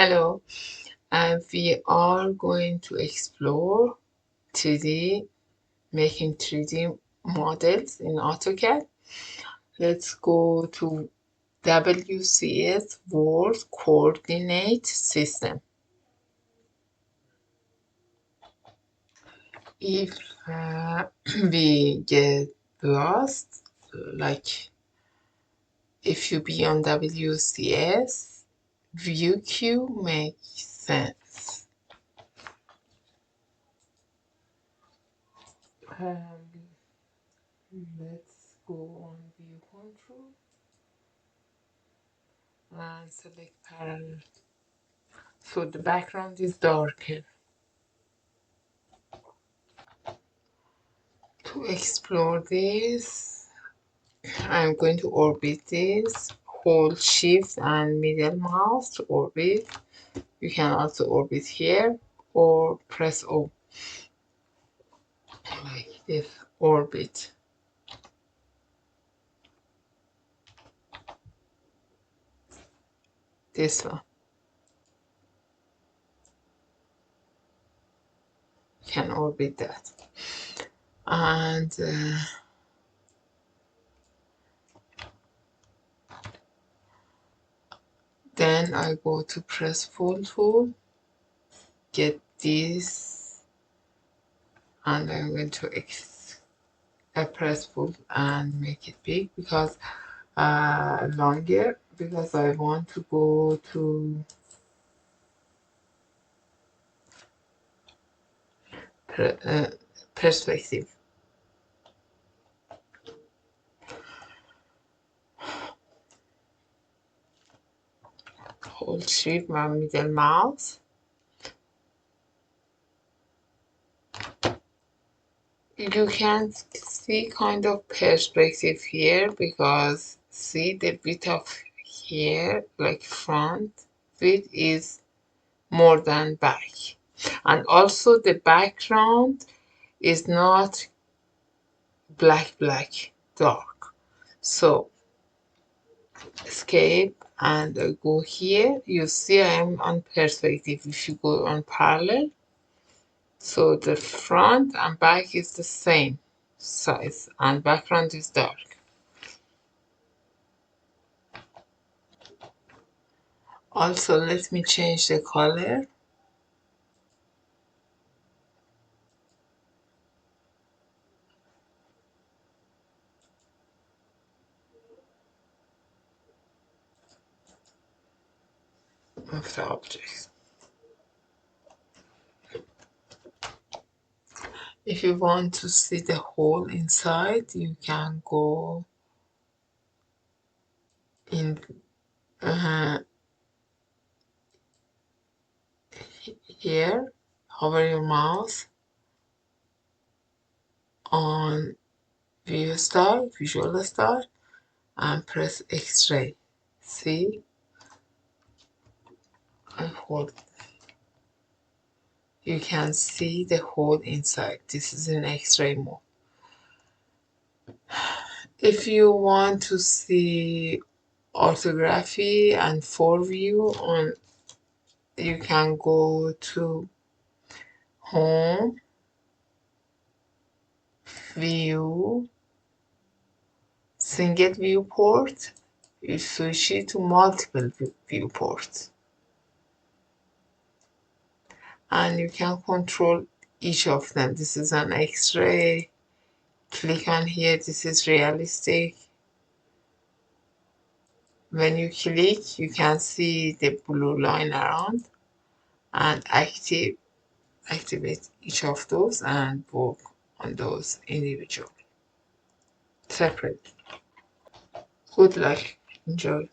Hello, and we are going to explore 3D, making 3D models in AutoCAD. Let's go to WCS World Coordinate System. If we get lost, like if you be on WCS, view queue makes sense. Let's go on view control and select parallel. So the background is darker. To explore this, I'm going to orbit this. Hold shift and middle mouse to orbit. You can also orbit here or press O like this. Orbit. This one. You can orbit that. And then I go to press full tool, get this, and I'm going to press full and make it big because longer, because I want to go to perspective. Hold shift my middle mouse. You can see kind of perspective here because see the width of here, like front width is more than back, and also the background is not black dark. So escape and I go here. You see I am on perspective. If you go on parallel, so the front and back is the same size and background is dark. Also, let me change the color. Of the objects. If you want to see the whole inside, you can go in here, hover your mouse on visual style, and press X-ray. See? I hold. You can see the whole inside. This is an X-ray mode. If you want to see orthography and 4-view on, you can go to Home, View, Single Viewport. You switch it to multiple viewports. And you can control each of them. This is an X-ray. Click on here. This is realistic. When you click, you can see the blue line around and activate each of those and work on those individually, separate. Good luck. Enjoy.